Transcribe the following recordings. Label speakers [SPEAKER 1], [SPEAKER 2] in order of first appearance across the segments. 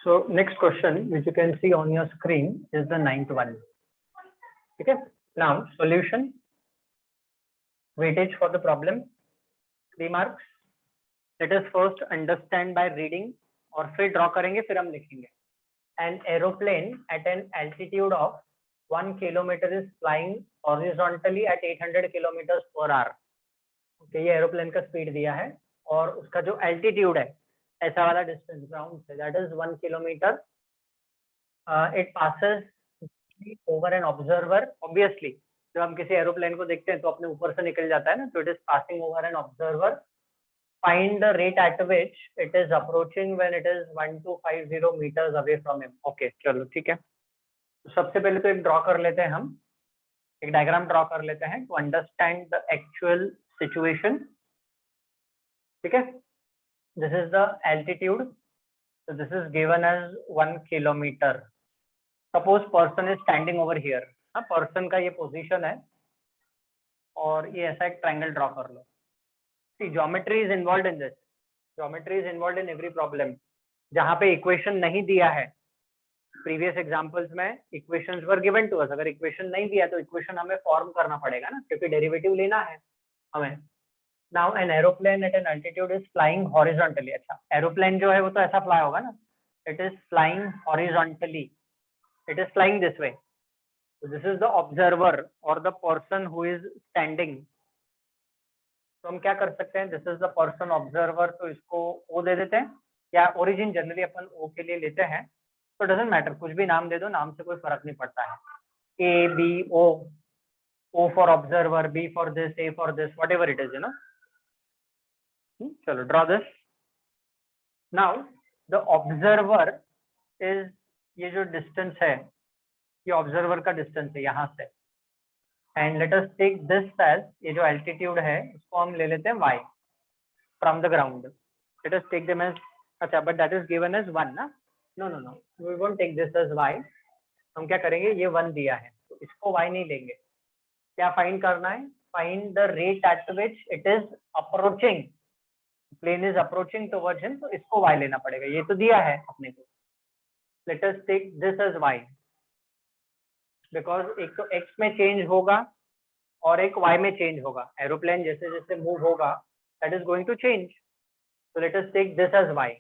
[SPEAKER 1] So next question, which you can see on your screen, is the ninth one. Okay. Now solution, weightage for the problem, 3 marks. Let us first understand by reading और फिर draw करेंगे फिर हम लिखेंगे. An aeroplane at an altitude of 1 kilometer is flying horizontally at 800 kilometers per hour. Okay, ये aeroplane का speed दिया है और उसका जो altitude है ऐसा वाला distance ground से that is 1 kilometer. It passes over an observer. Obviously जब हम किसी एरोप्लेन को देखते हैं तो अपने ऊपर से निकल जाता है ना, तो it is passing over an observer. Find the rate at which it is approaching when it is 1250 meters away from him. Okay, चलो ठीक है. तो सबसे पहले तो एक ड्रॉ कर लेते हैं, हम एक डायग्राम ड्रॉ कर लेते हैं to understand the actual situation. ठीक है, this is the altitude. So this is given as 1 kilometer. Suppose person is standing over here. हाँ, पर्सन का ये पोजीशन है और ये ऐसा एक ट्रायंगल ड्रॉ कर लो. See, geometry is involved in this. Geometry is involved in every problem. जहाँ पे इक्वेशन नहीं दिया है, प्रीवियस एग्जांपल्स में equations were given to us. अगर इक्वेशन नहीं दिया तो इक्वेशन हमें फॉर्म करना पड़ेगा ना, क्योंकि डेरिवेटिव लेना है हमें. Now an aeroplane at an altitude is flying horizontally. अच्छा, एरोप्लेन जो है वो तो ऐसा फ्लाई होगा ना, it is flying horizontally, it is flying this way. So this is the observer or the person who is standing. तो हम क्या कर सकते हैं, this is the person observer, तो इसको ओ दे देते हैं, या ओरिजिन जनरली अपन ओ के लिए लेते हैं, तो डजेंट मैटर, कुछ भी नाम दे दो, नाम से कोई फर्क नहीं पड़ता है. A B O, O for observer, B for this, A for this, whatever it is, you know. चलो draw this. Now the observer is, ये जो डिस्टेंस है ये ऑब्जर्वर का डिस्टेंस है यहाँ से. And let us take this as, ये जो एल्टीट्यूड है उसको हम ले लेते हैं y from the ground. Let us take them as, अच्छा but that is given as 1 ना. No no no, we won't take this as y. हम क्या करेंगे, ये 1 दिया है तो इसको y नहीं लेंगे. क्या फाइंड करना है, find the rate at which it is approaching, plane is approaching towards him, तो इसको y लेना पड़ेगा, ये तो दिया है अपने को. Let us take this as y, because एक तो x में चेंज होगा और एक y में चेंज होगा. एरोप्लेन जैसे जैसे मूव होगा that is going to change. So let us take this as y.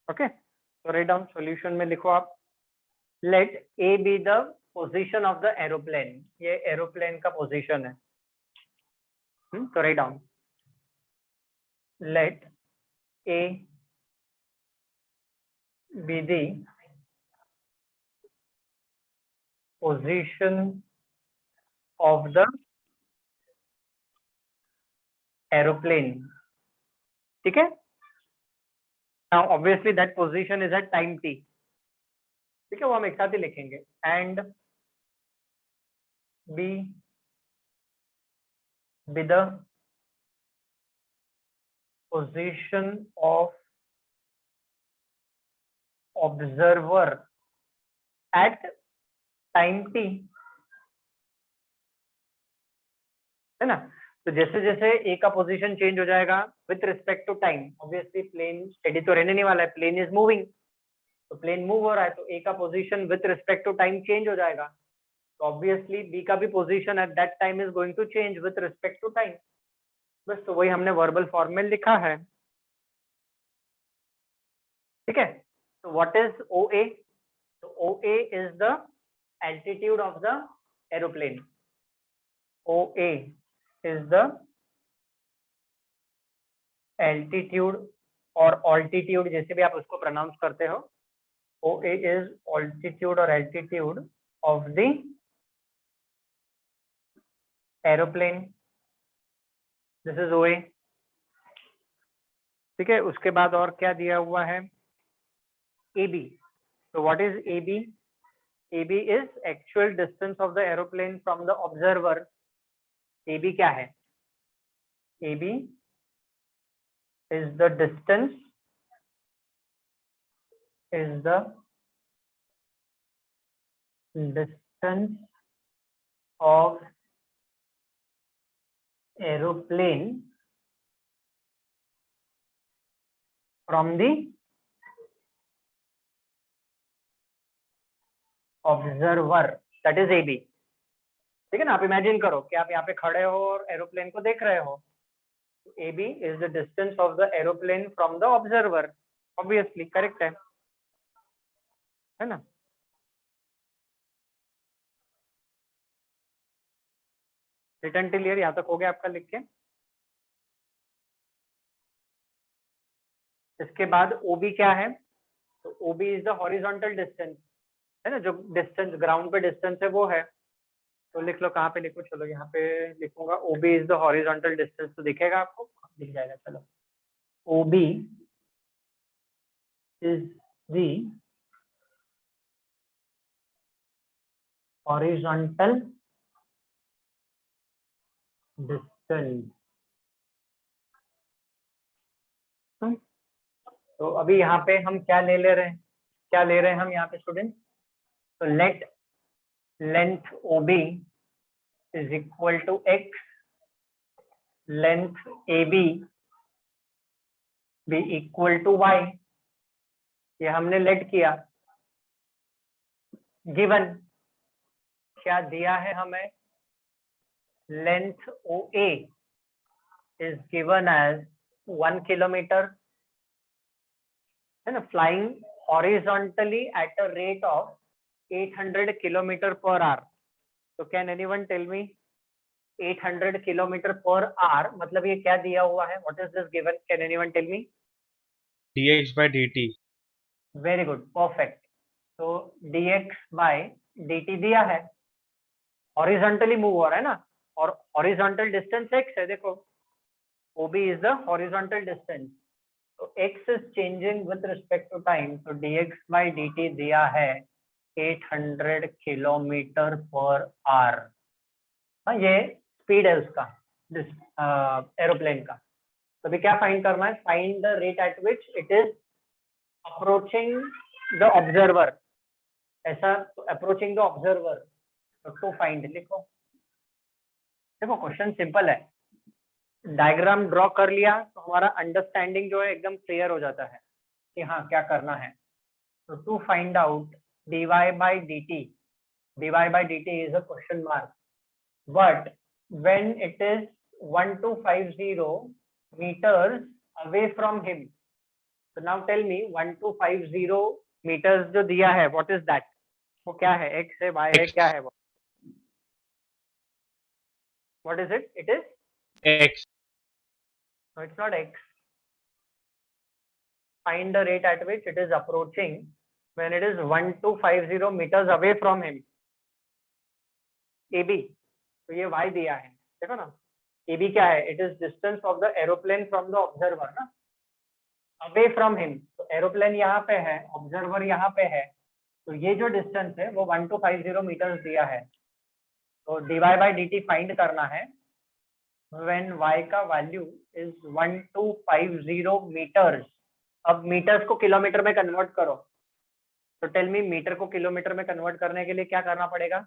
[SPEAKER 1] Okay, so write down solution में लिखो आप. Let a be the position of the aeroplane. ये एरोप्लेन का पोजीशन है. तो write down, let a be the position of the aeroplane. ठीक है. Now obviously that position is at time t. ठीक है, वो हम एक साथ ही लिखेंगे. And be the position of observer at time t. है ना. तो जैसे जैसे ए का पोजीशन चेंज हो जाएगा with respect to time, obviously plane steady तो रहने नहीं वाला है, प्लेन इज मूविंग. तो प्लेन मूव हो रहा है तो ए का position with respect to time change हो जाएगा. तो ऑब्वियसली बी का भी position at that time is going to change with respect to time. बस तो वही हमने वर्बल फॉर्म में लिखा है. ठीक है. तो व्हाट इज ओ ए, तो O A is the altitude of the aeroplane. O A is the altitude और altitude, जैसे भी आप उसको प्रोनाउंस करते हो. OA is altitude और altitude of the aeroplane. This is OA. ठीक है. उसके बाद और क्या दिया हुआ है, AB. So what is AB? AB is actual distance of the aeroplane from the observer. AB क्या है, AB is the distance of aeroplane from the observer that is AB, ठीक है ना। आप इमेजिन करो कि आप यहाँ पे खड़े हो और एरोप्लेन को देख रहे हो। AB is the distance of the aeroplane from the observer, obviously correct है ना। रिटर्न टिल ईयर यहाँ तक हो गया आपका लिख के। इसके बाद OB क्या है, तो OB is the horizontal distance, है ना, जो डिस्टेंस ग्राउंड पे डिस्टेंस है वो है। तो लिख लो, कहाँ पे लिखो, चलो यहाँ पे लिखूंगा OB is the horizontal distance, तो दिखेगा आपको, दिख जाएगा। चलो OB is the horizontal distance. तो अभी यहाँ पे हम क्या ले रहे हैं, क्या ले रहे हैं हम यहाँ पे स्टूडेंट, तो let length OB is equal to x, length AB be equal to y। ये हमने लेट किया, गिवन क्या दिया है हमें, length OA is given as 1 kilometre, है ना, flying horizontally at a rate of 800 kilometre per hour. तो can anyone tell me 800 kilometre per hour मतलब ये क्या दिया हुआ है, what is this given, can anyone tell me.
[SPEAKER 2] dx by dt।
[SPEAKER 1] Very good, perfect. तो dx by dt दिया है, हॉरिजॉन्टली मूव हो रहा है ना, और हॉरिजॉन्टल डिस्टेंस x है, देखो OB is the horizontal distance, तो x is changing with respect to time, तो dx by dt दिया है 800 किलोमीटर पर आवर। हाँ, ये स्पीड है उसका, एरोप्लेन का। तो अभी क्या फाइंड करना है, find the rate at which it is approaching the observer, ऐसा, तो अप्रोचिंग द ऑब्जर्वर, तो फाइंड लिखो। देखो क्वेश्चन सिंपल है, डायग्राम ड्रॉ कर लिया तो हमारा अंडरस्टैंडिंग जो है एकदम क्लियर हो जाता है कि हाँ क्या करना है। तो to find out dy by dt is a question mark, but when it is 1250 meters away from him, so now tell me 1250 meters जो दिया है, what is that, वो क्या है, x है, y है, क्या है वो, what is it, it is
[SPEAKER 2] x।
[SPEAKER 1] no, it's not x. Find the rate at which it is approaching when it is 1250 meters away from him, AB। तो ये y दिया है, देखो ना, AB क्या है, it is distance of the aeroplane from the observer ना, away from him, तो एरोप्लेन यहाँ पे है, ऑब्जर्वर यहाँ पे है, तो ये जो डिस्टेंस है वो 1250 मीटर्स दिया है। तो dy by dt फाइंड करना है व्हेन y का वैल्यू इज 1250 मीटर्स। अब मीटर्स को किलोमीटर में कन्वर्ट करो, तो टेल मी मीटर को किलोमीटर में कन्वर्ट करने के लिए क्या करना पड़ेगा,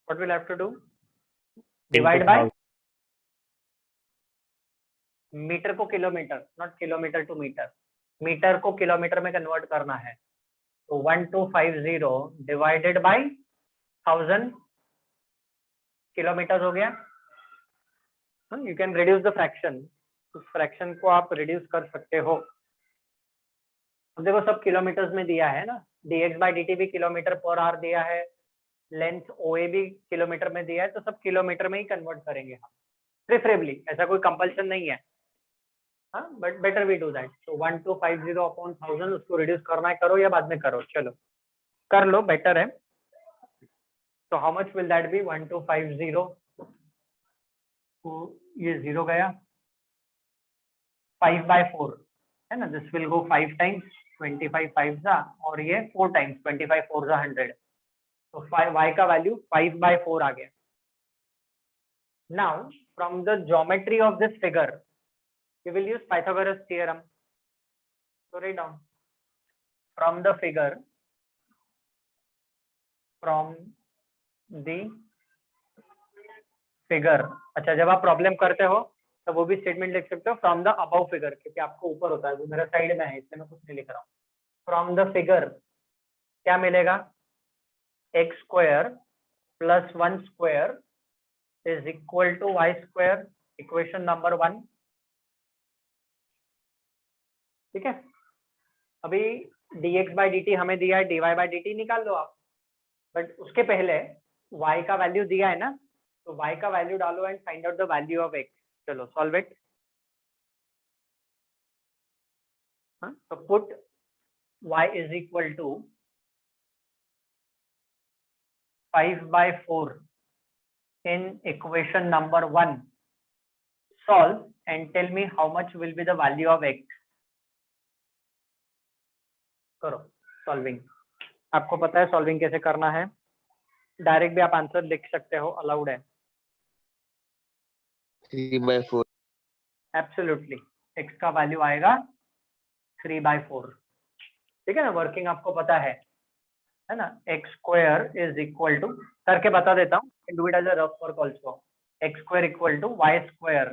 [SPEAKER 1] what we'll have to do, divide by metre को kilometre, not kilometre to metre, metre को किलोमीटर में कन्वर्ट करना है, तो 1250 डिवाइडेड बाय 1000 किलोमीटर हो गया। You can reduce the fraction, उस फ्रैक्शन को आप रिड्यूस कर सकते हो। अब देखो सब किलोमीटर्स में दिया है ना, dx by dt भी किलोमीटर पर आवर दिया है, लेंथ OA भी किलोमीटर में दिया है, तो सब किलोमीटर में ही कन्वर्ट करेंगे हम प्रेफरेबली, ऐसा कोई कंपल्सन नहीं है, हाँ, but better we do that. तो 1250 अपॉन 1000, उसको रिड्यूस करना है, करो या बाद में करो, चलो कर लो, बेटर है। तो how much will that be, 1250, तो ये 0 गया, 5/4 है ना, दिस विल गो 5 टाइम्स, 25 5 जा, और ये 4 टाइम्स, 25 4 जा 100, तो y का वैल्यू 5/4 आ गया। Now from the geometry of this figure we will use Pythagoras theorem. So write down from the figure, from the figure। अच्छा, जब आप प्रॉब्लम करते हो तो वो भी स्टेटमेंट लिख सकते हो फ्रॉम द अबव फिगर, क्योंकि आपको ऊपर होता है, वो मेरा साइड में है इसलिए मैं कुछ नहीं लिख रहा हूँ। फ्रॉम द फिगर क्या मिलेगा, x square plus 1 square is equal to y square, equation number 1। ठीक है, अभी dx बाई डी टी हमें दिया है, dy बाई डी टी निकाल लो आप, बट उसके पहले y का वैल्यू दिया है ना, तो y का वैल्यू डालो and find out the value of x। चलो सॉल्व इट। तो put y is equal to 5/4 in equation number 1, solve and tell me how much will be the value of x। करो solving, आपको पता है solving कैसे करना है, direct भी आप आंसर लिख सकते हो, अलाउड है।
[SPEAKER 3] 3/4।
[SPEAKER 1] एब्सोल्युटली, x का वैल्यू आएगा 3/4। ठीक है ना, वर्किंग आपको पता है ना, x square is equal to, करके बता देता हूँ, do it as a rough work also, x square equal to y square,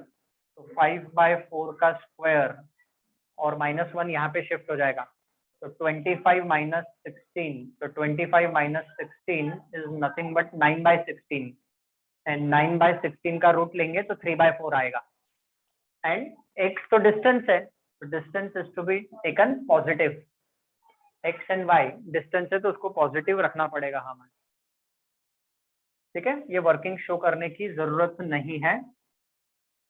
[SPEAKER 1] तो 5/4 का स्क्वायर और -1 यहाँ पे शिफ्ट हो जाएगा, तो 25 माइनस 16, तो 25 minus 16 is nothing but 9/16, and 9/16 का रूट लेंगे तो 3/4 आएगा, एंड x तो डिस्टेंस है, तो distance is to be taken positive, x and y distance है तो उसको पॉजिटिव रखना पड़ेगा हमें। ठीक है, ये वर्किंग शो करने की जरूरत नहीं है।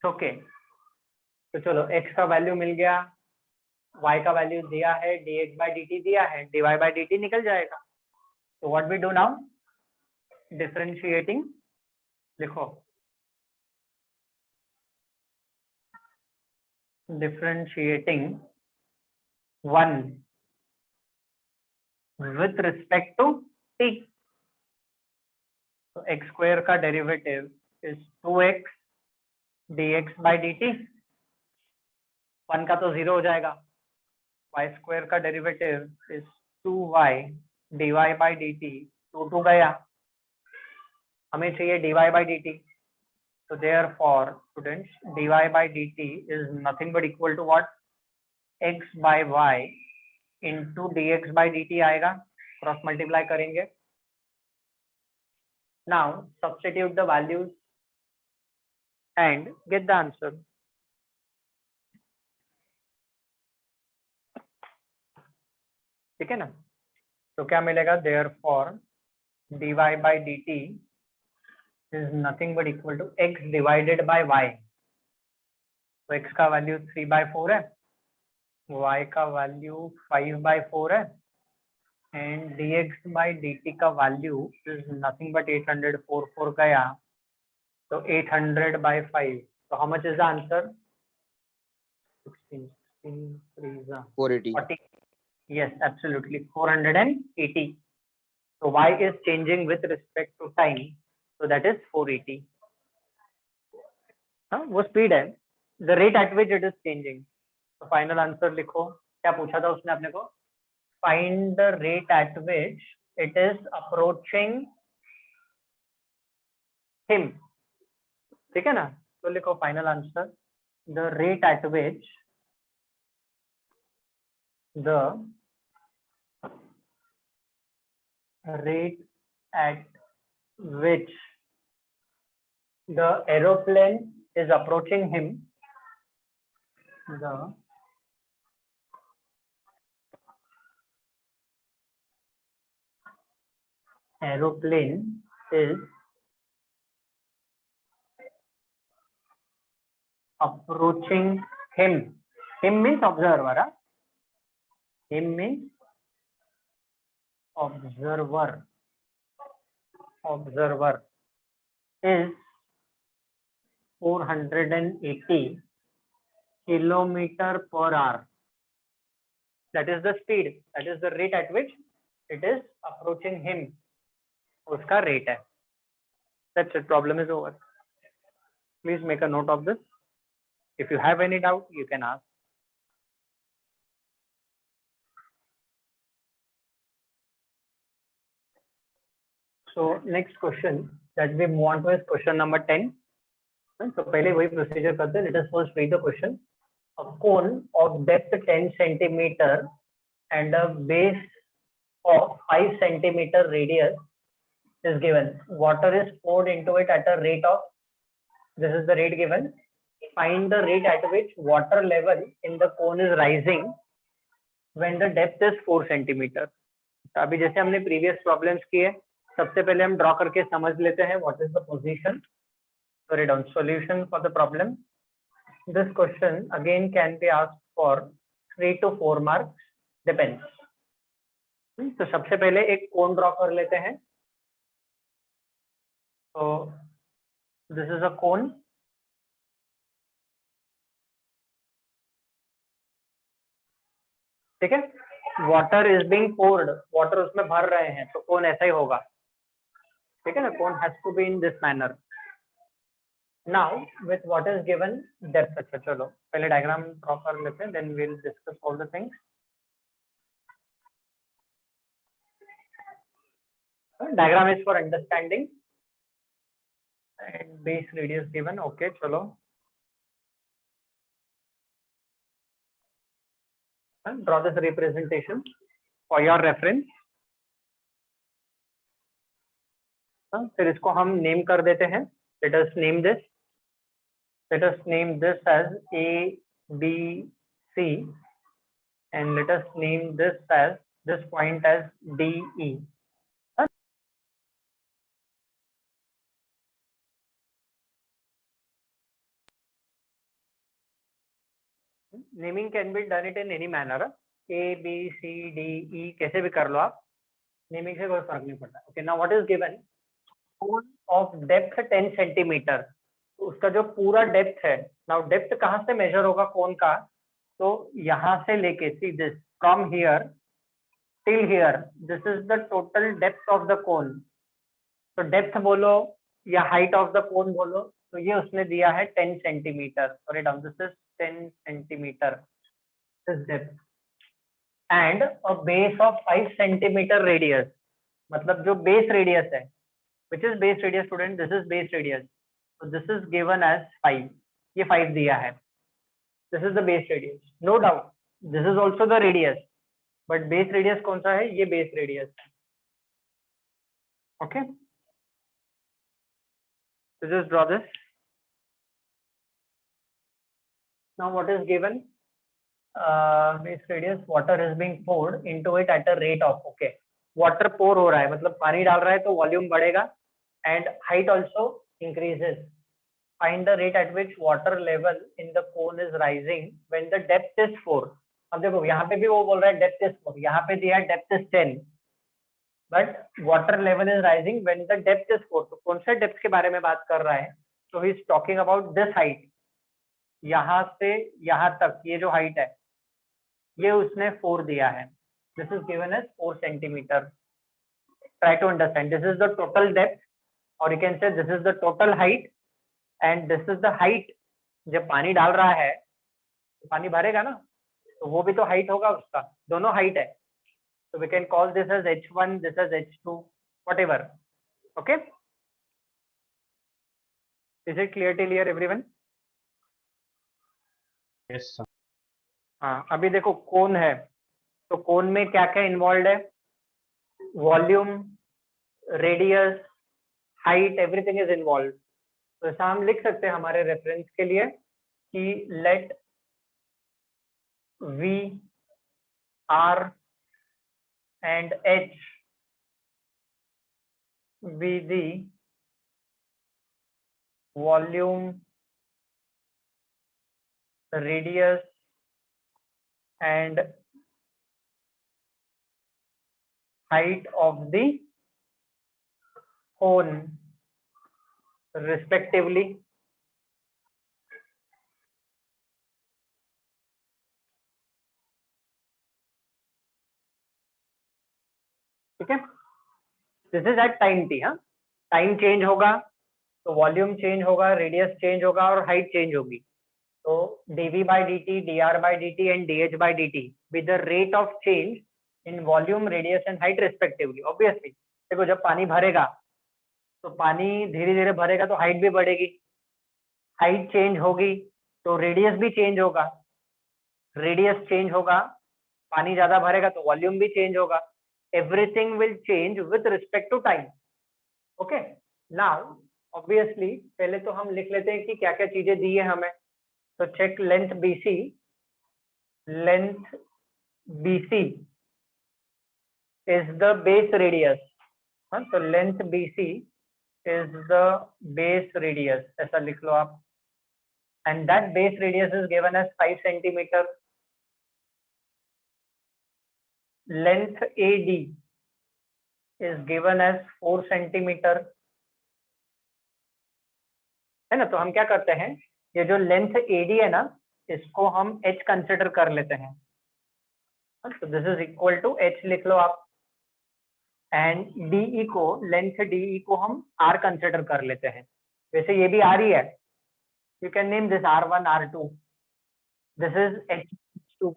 [SPEAKER 1] ओके, तो चलो x का वैल्यू मिल गया, y का वैल्यू दिया है, dx बाई dt दिया है, dy बाई dt निकल जाएगा। तो what we do now, differentiating लिखो, differentiating 1 with respect to t, तो x स्क्वायर का derivative is 2x dx by dt, 1 का तो 0 हो जाएगा, y स्क्वायर का derivative is 2y dy by dt, 2 गया, हमें चाहिए dy बाई dt, तो therefore students dy by dt is nothing but equal to what, x by y into dx by dt आएगा, क्रॉस मल्टीप्लाई करेंगे। Now substitute the values and get the answer। ठीक है ना, तो क्या मिलेगा, therefore dy by dt is nothing but equal to x divided by y, तो x का वैल्यू 3/4 है, y का वैल्यू 5/4 है, एंड dx by dt का वैल्यू इज नथिंग बट 804 गया, तो 800/5, तो how much is the answer, 16 16
[SPEAKER 3] 480।
[SPEAKER 1] 40, yes absolutely 480, so y is changing with respect to time, so that is 480। हाँ, वो स्पीड है, the rate at which it is changing। तो final answer लिखो, क्या पूछा था उसने अपने को, find the rate at which it is approaching him। ठीक है ना, तो लिखो final answer, the rate at which the rate at which the aeroplane is approaching him, the aeroplane is approaching him, him means observer, huh? Him means observer, observer is 480 kilometer per hour, that is the speed, that is the rate at which it is approaching him, उसका rate है। That's it, problem is over। Please make a note of this, if you have any doubt you can ask। So next question that we move on to is question number 10। So पहले वही procedure करते हैं, let us first read the question। A cone of depth 10 centimeter and a base of 5 centimeter radius is given. Water is poured into it at a rate of, this is the rate given. Find the rate at which water level in the cone is rising when the depth is 4 centimeter. तो अभी जैसे हमने previous problems किए, सबसे पहले हम draw करके समझ लेते हैं what is the position. So write down solution for the problem. This question again can be asked for 3 to 4 marks, depends. तो सबसे पहले एक कोन ड्रॉ कर लेते हैं. So this is a cone. ठीक है, water is being poured, water उसमें भर रहे हैं, तो कोन ऐसा ही होगा. ठीक है ना, cone has to be in this manner. Now with what is given depth. अच्छा चलो पहले डायग्राम ड्रॉ कर लेते हैं, then we will discuss all the things. Diagram is for understanding and base radius given. Okay चलो draw this representation for your reference. फिर इसको हम नेम कर देते हैं. let us name this as A B C and let us name this point as D E. Naming can be done it in any manner. A B C D E कैसे भी कर लो आप, naming से कोई फर्क नहीं पड़ता. Okay now what is given, cone of depth 10 centimetre. उसका जो पूरा डेप्थ है, नाउ डेप्थ कहाँ से मेजर होगा कोन का, तो यहाँ से लेके see this from here till here, this is the total depth of the cone. तो डेप्थ बोलो या हाइट ऑफ द कोन बोलो, तो ये उसने दिया है 10 centimetre. Sorry down, this is 10 centimetre this depth and a base of 5 centimetre radius. मतलब जो बेस रेडियस है, which is base radius student, this is base radius, so this is given as 5. ये 5 दिया है, this is the base radius. No doubt this is also the radius, but base radius कौन सा है, ये base radius है. Okay, so just draw this. Now what is given, base radius, water is being poured into it at a rate of, okay, water pour हो रहा है मतलब पानी डाल रहा है तो वॉल्यूम बढ़ेगा and height also increases. Find the rate at which water level in the cone is rising when the depth is 4. अब देखो यहाँ पे भी वो बोल रहा है depth is 4, यहाँ पे दिया है depth is 10, but water level is rising when the depth is 4. तो कौन से depth के बारे में बात कर रहा है, so he is talking about this height. यहाँ से यहाँ तक ये जो height है, ये उसने 4 दिया है. This is given as 4 centimeter. Try to understand, this is the total depth, or you can say this is the total height and this is the height. जब पानी डाल रहा है तो पानी भरेगा ना, तो वो भी तो हाइट होगा उसका, दोनों हाइट है. So we can call this as H1, this as H2, whatever. Okay, is it clear till here everyone?
[SPEAKER 2] Yes sir.
[SPEAKER 1] हाँ अभी देखो कोन है, तो कोन में क्या क्या इन्वॉल्व है, volume, radius, height, everything is involve. तो ऐसा हम लिख सकते हैं हमारे रेफरेंस के लिए कि late V, R and H be the volume, radius and height of the cone respectively. ठीक है, this is at time t. हाँ, टाइम चेंज होगा तो वॉल्यूम चेंज होगा, रेडियस चेंज होगा और हाइट चेंज होगी. तो dv by dt, dr by dt and dh by dt with the rate of change in volume, radius and height respectively. Obviously देखो जब पानी भरेगा तो पानी धीरे धीरे भरेगा तो हाइट भी बढ़ेगी, हाइट चेंज होगी तो रेडियस भी चेंज होगा, रेडियस चेंज होगा पानी ज्यादा भरेगा तो वॉल्यूम भी चेंज होगा. Everything will change with respect to time. Okay, now obviously पहले तो हम लिख लेते हैं कि क्या क्या चीजें दी है हमें. तो check length BC. Length BC is the base radius. हाँ, तो length BC is the base radius, ऐसा लिख लो आप. And that base radius is given as 5 centimeter. Length AD is given as 4 centimeter. है ना. तो हम क्या करते हैं, ये जो लेंथ AD है ना, इसको हम H कंसिडर कर लेते हैं. तो this is equal to H लिख लो आप. एंड DE को, लेंथ DE को हम R कंसिडर कर लेते हैं. वैसे ये भी R ही है. You can name this R1 R2. This is H2.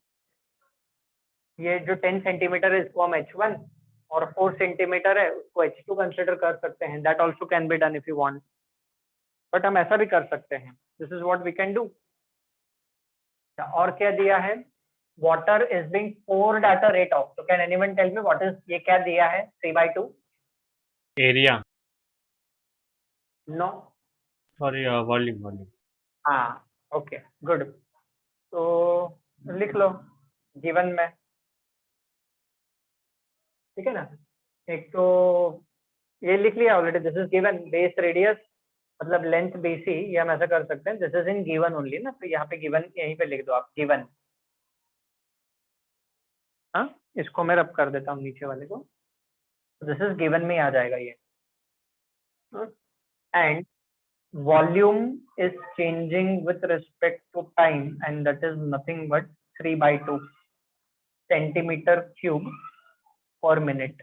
[SPEAKER 1] ये जो 10 सेंटीमीटर है इसको हम H1 और 4 सेंटीमीटर है उसको H2 कंसिडर कर सकते हैं. That also can be done if you want, but हम ऐसा भी कर सकते हैं. This is what we can do. और क्या दिया है, water is being poured at a rate of. तो can anyone tell me what is, ये क्या दिया है, 3/2.
[SPEAKER 2] area.
[SPEAKER 1] नो.
[SPEAKER 2] Sorry, volume.
[SPEAKER 1] हाँ, ओके, गुड. तो लिख लो गिवन में. ठीक है ना. एक तो ये लिख लिया already. This is given base radius मतलब लेंथ BC. ये हम ऐसा कर सकते हैं, this is in given only ना. तो यहाँ पे गिवन यहीं पे लिख दो आप, गिवन. हाँ, इसको मैं रब कर देता हूँ नीचे वाले को. दिस इज गिवन में आ जाएगा ये. And volume is changing with respect to time, and that is nothing but 3/2 centimeter cube per minute.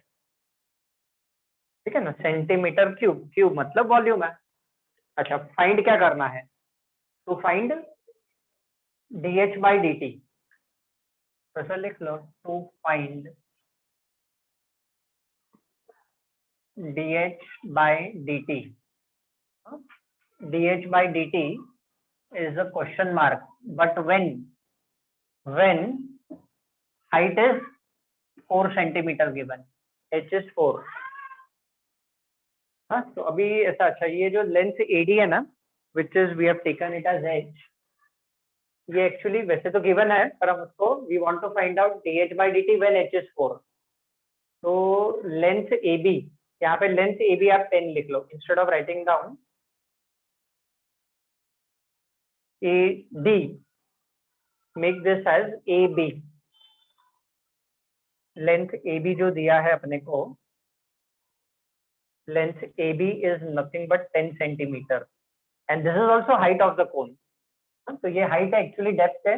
[SPEAKER 1] ठीक है ना. सेंटीमीटर क्यूब, क्यूब मतलब वॉल्यूम है. अच्छा, फाइंड क्या करना है, तो फाइंड dH/dt. ऐसा लिख लो, to find dH/dt. dH/dt is a question mark, but when height is 4 centimeter given, H is 4. हाँ, तो अभी ऐसा. अच्छा, ये जो लेंथ AD है ना, which is we have taken it as H, ये एक्चुअली वैसे तो गिवन है, पर हम उसको we want to find out dH/dt when H is 4. तो लेंथ AB, यहाँ पे लेंथ AB आप 10 लिख लो instead of writing down AD. Make this as AB. Length AB जो दिया है अपने को, length AB is nothing but 10 centimetre, and this is also height of the cone. तो ये हाइट है, एक्चुअली डेप्थ है.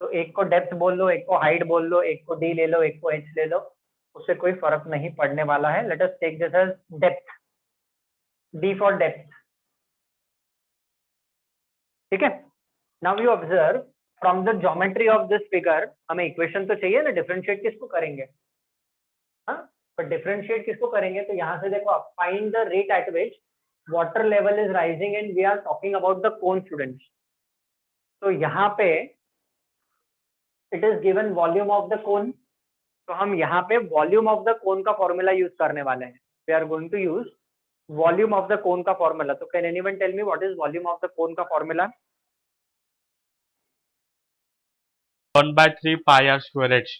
[SPEAKER 1] तो एक को डेप्थ बोल लो, एक को हाइट बोल लो, एक को D ले लो, एक को H ले लो, उससे कोई फर्क नहीं पड़ने वाला है. Let us take this as depth, D for depth. ठीक है. Now you observe from the geometry of this figure, हमें इक्वेशन तो चाहिए ना, डिफरेंशिएट किसको करेंगे. हाँ, पर डिफरेंशिएट किसको करेंगे, तो यहाँ से देखो आप, find the rate at which water level is rising, and we are talking about the cone students. तो यहाँ पे it is given volume of the cone. तो हम यहाँ पे वॉल्यूम ऑफ द कोन का फॉर्मूला यूज करने वाले हैं. We are going to use volume of the cone का फॉर्मूला. तो can anyone tell me what is volume of the cone का formula.
[SPEAKER 2] 1/3 pi r square h.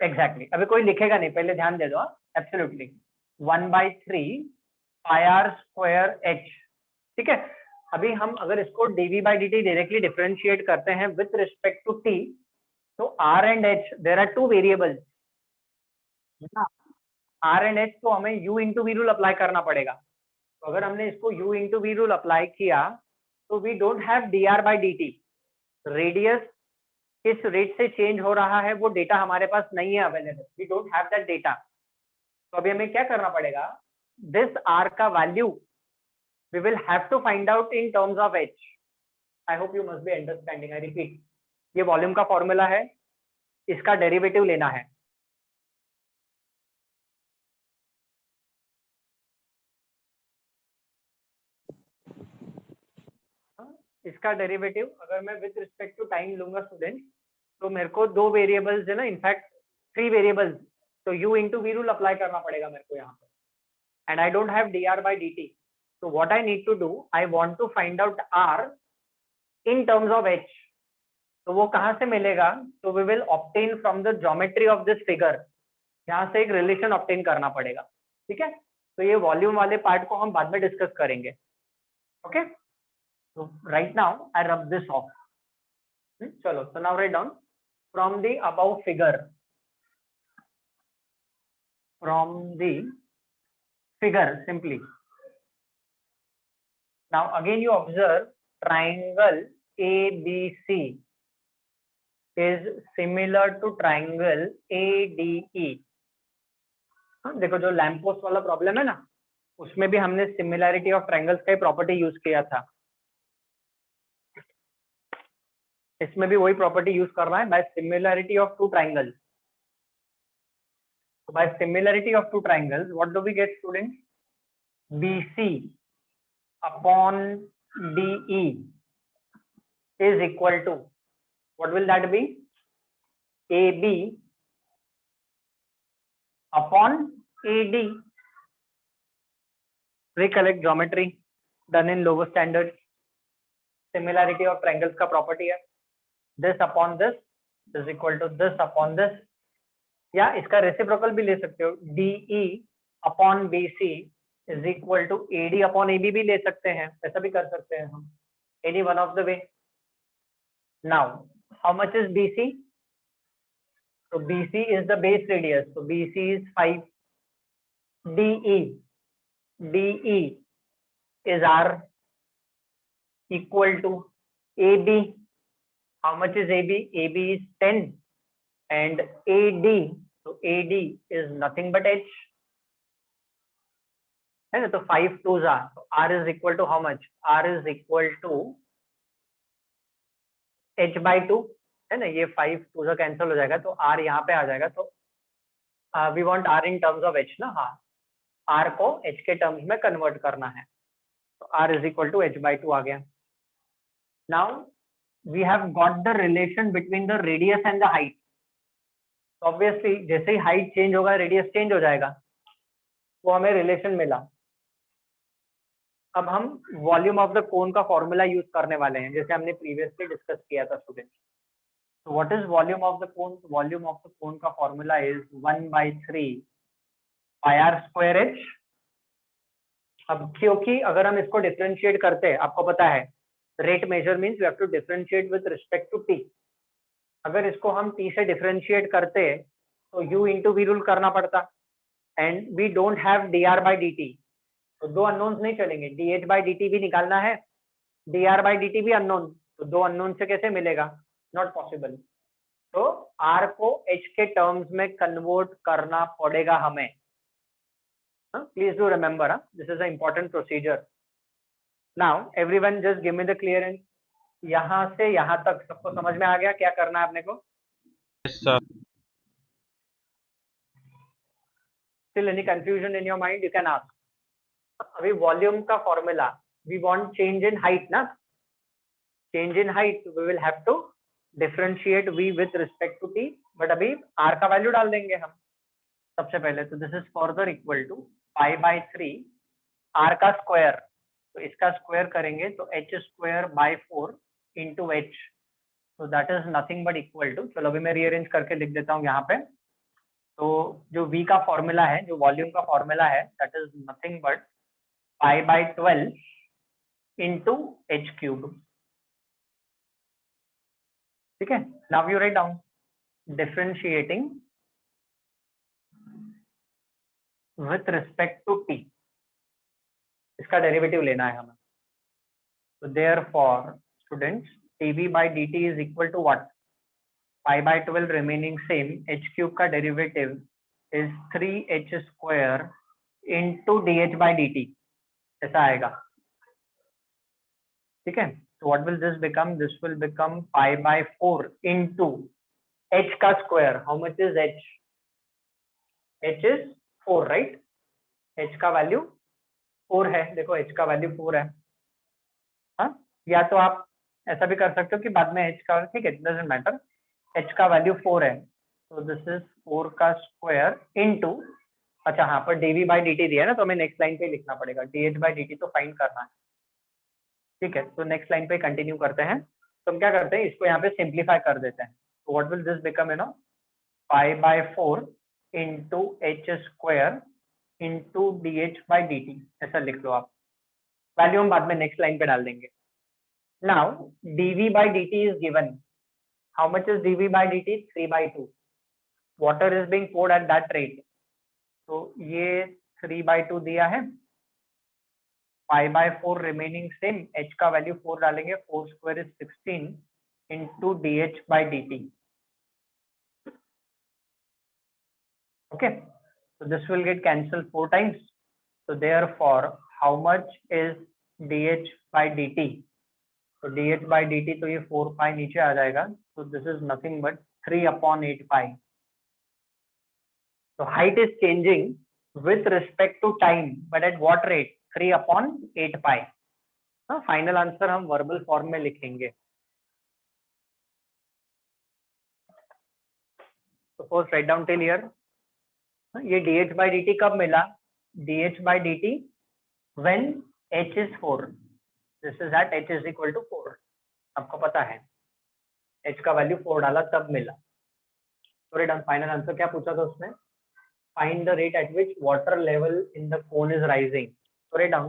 [SPEAKER 1] Exactly. अभी कोई लिखेगा नहीं, पहले ध्यान दे दो. Absolutely 1/3 pi r square h. ठीक है. अभी हम अगर इसको dV/dt डायरेक्टली डिफरेंशिएट करते हैं विथ रिस्पेक्ट टू t, तो r and h there are two variables. r and h को हमें u into we rule apply करना पड़ेगा. तो अगर हमने इसको u into we rule apply किया, तो we don't have dr/dt. Radius किस रेट से चेंज हो रहा है वो डेटा हमारे पास नहीं है available. We don't have that data. तो अभी हमें क्या करना पड़ेगा, दिस r का value we will have to find out in terms of h. I hope you must be understanding. I repeat, ये वॉल्यूम का फॉर्मूला है, इसका डेरिवेटिव लेना है. इसका डेरिवेटिव अगर मैं विद रिस्पेक्ट टू टाइम लूंगा स्टूडेंट, तो मेरे को दो वेरिएबल्स है ना, इनफैक्ट 3 वेरिएबल्स, तो u into we rule apply करना पड़ेगा मेरे को यहाँ पे, and I don't have dr/dt, so what I need to do, I want to find out r in terms of h. तो वो कहाँ से मिलेगा, तो we will obtain from the geometry of this figure, यहाँ से एक रिलेशन ऑब्टेन करना पड़ेगा, ठीक है। तो ये वॉल्यूम वाले पार्ट को हम बाद में डिस्कस करेंगे, ओके। तो right now I rub this of, चलो, so now write down from the above figure, from the figure simply. Now again you observe triangle ABC is similar to triangle ADE. देखो जो lamp post वाला problem है ना, उसमें भी हमने similarity of triangles का प्रॉपर्टी यूज किया था, इसमें भी वही प्रॉपर्टी यूज करना है, by similarity of two triangles. By similarity of two triangles what do we get students, BC upon DE is equal to, what will that be, AB upon AD. Recollect geometry done in lower standards, similarity of triangles का property है, this upon this is equal to this upon this, या इसका reciprocal भी ले सकते हो, DE upon BC is equal to AD upon AB भी ले सकते हैं, ऐसा भी कर सकते हैं हम, any one of the way. Now how much is BC, so BC is the base radius, so BC is 5, DE is R equal to AB, how much is AB, AB is 10, and AD, so AD is nothing but H, है ना, तो 5 2s are, so R is equal to how much, R is equal to H by 2, है ना, ये 5 2s cancel हो जाएगा, तो R यहाँ पे आ जाएगा, तो we want R in terms of H ना, हाँ, R को H के टर्म्स में कन्वर्ट करना है, तो R is equal to H by 2 आ गया। Now we have got the relation between the radius and the height, obviously जैसे ही हाइट चेंज होगा रेडियस चेंज हो जाएगा, वो हमें रिलेशन मिला। अब हम वॉल्यूम ऑफ द कोन का फॉर्मूला यूज करने वाले हैं, जैसे हमने प्रीवियसली डिस्कस किया था स्टूडेंट्स। तो what is volume of the cone, volume of the cone का formula is 1/3 pi r square h. अब क्योंकि अगर हम इसको डिफरेंशिएट करते हैं, आपको पता है rate measure means you have to differentiate with respect to t, अगर इसको हम टी से डिफरेंशिएट करते तो u इंटू वी रूल करना पड़ता, and we don't have dr/dt, तो दो अननोन्स नहीं चलेंगे, dh/dt भी निकालना है, dr/dt भी अननोन, तो दो अननोन से कैसे मिलेगा, नॉट पॉसिबल। तो r को h के टर्म्स में कन्वर्ट करना पड़ेगा हमें, please do remember, this is a important procedure. Now everyone just give me the clearance, यहाँ से यहाँ तक सबको समझ में आ गया क्या करना है अपने को?
[SPEAKER 2] Yes, sir.
[SPEAKER 1] Still any confusion in your mind, you can ask. अभी वॉल्यूम का formula, we want change in height ना, change in height we will have to differentiate v with respect to t, but अभी r का value डाल देंगे हम सबसे पहले, तो this is further equal to π/3 r का स्क्वायर, तो इसका स्क्वायर करेंगे तो h square by 4 into h, तो that is nothing but equal to, चलो अभी मैं रीअरेंज करके लिख देता हूँ यहाँ पे, तो जो v का फॉर्मूला है, जो वॉल्यूम का फॉर्मूला है, that is nothing but π/12 into h cube, ठीक है। Now you write down differentiating with respect to t, इसका डेरिवेटिव लेना है हमें, तो therefore students dv/dt is equal to what, π/12 remaining same, h cube का derivative is 3h square into dh/dt, ऐसा आएगा, ठीक है। तो what will this become, this will become π/4 into h का square, how much is h, h is 4 right, h का value 4 है, देखो h का वैल्यू 4 है, हाँ, या तो आप ऐसा भी कर सकते हो कि बाद में h का, ठीक है, डजंट मैटर, h का वैल्यू 4 है, तो दिस इज 4 का स्क्वायर इनटू, अच्छा हाँ पर dv बाई dt दिया है ना, तो हमें नेक्स्ट लाइन पे लिखना पड़ेगा, dh बाई dt तो फाइंड करना है, ठीक है। तो नेक्स्ट लाइन पे कंटिन्यू करते हैं। तो हम क्या करते हैं, इसको यहाँ पे सिंप्लीफाई कर देते हैं। तो what will this become, pi by 4 into H square into D H by D T, ऐसा लिख लो आप। वैल्यू हम बाद में नेक्स्ट लाइन पे डाल देंगे। Now dv by dt is given, how much is dv by dt, 3/2, water is being poured at that rate, तो ये 3/2 दिया है, pi by 4 remaining same, h का वैल्यू 4 डालेंगे, 4 square is 16 into D H by D T, okay. So this will get cancelled 4 times. So therefore, how much is dh by dt? So dh by dt तो ये 4 pi नीचे आ जाएगा. So this is nothing but 3/8 pi. So height is changing with respect to time, but at what rate? 3/8 pi. Final answer हम verbal form में लिखेंगे. Suppose write down till here. ये dh by dt कब मिला? dh by dt when h is 4. This is at h is equal to 4. आपको पता है h का वैल्यू 4 डाला तब मिला. तो डन. फाइनल आंसर क्या पूछा था उसने? Find the rate at which water level in the cone is rising. So write down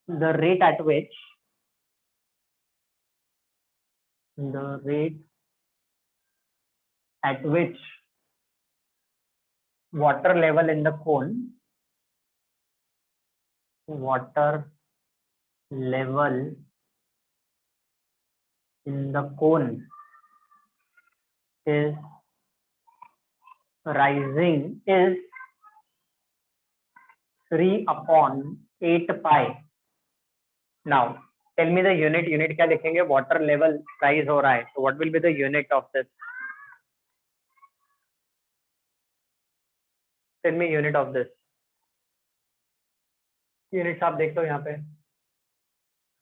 [SPEAKER 1] the rate at which water level in the cone is rising is 3/8 pi. Now tell me the unit. Unit क्या लिखेंगे? Water level rise हो रहा है, so what will be the unit of this? Tell me unit of this. Units आप देख लो यहाँ पे.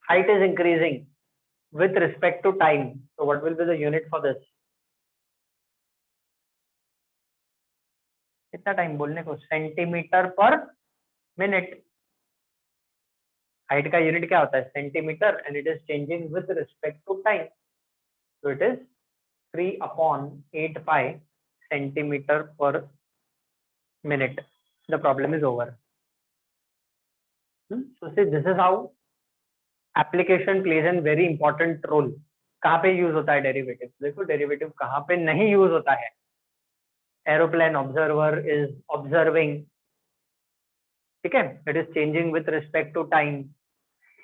[SPEAKER 1] Height is increasing with respect to time, so what will be the unit for this? कितना time बोलने को? सेंटीमीटर पर minute. Height का unit क्या होता है? Centimetre, and it is changing with respect to time, so it is 3/8 pi centimeter per minute. The problem is over. So see, this is how application plays a very important role. कहाँ पे use होता है derivative? देखो derivative कहाँ पे नहीं use होता है. एरोप्लेन ऑब्जर्वर इज ऑब्जर्विंग, ठीक है, it is changing with respect to time.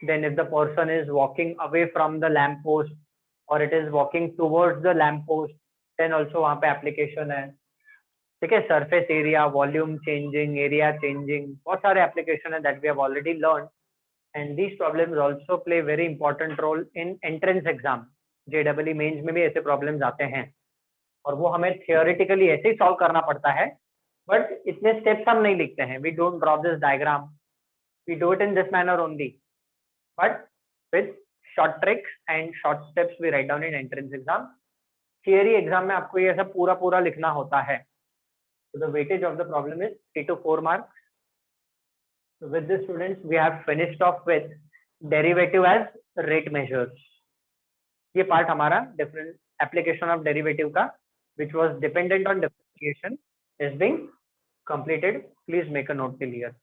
[SPEAKER 1] Then if the person is walking away from the lamp post or it is walking towards the lamp post, then also वहाँ पे application है, ठीक है. surface area, volume changing, area changing, बहुत सारे application है that we have already learned, and these problems also play very important role in entrance exam. JEE mains में भी ऐसे problems आते हैं और वो हमें theoretically ऐसे ही solve करना पड़ता है, but इतने steps हम नहीं लिखते हैं. We don't draw this diagram, we do it in this manner only. But with short tricks and short steps we write down in entrance exam. Theory exam में आपको ये सब पूरा लिखना होता है. So the weightage of the problem is 3 to 4 marks. So with this students we have finished off with derivative as rate measures. ये part हमारा different application of derivative का which was dependent on differentiation is being completed. Please make a note till here.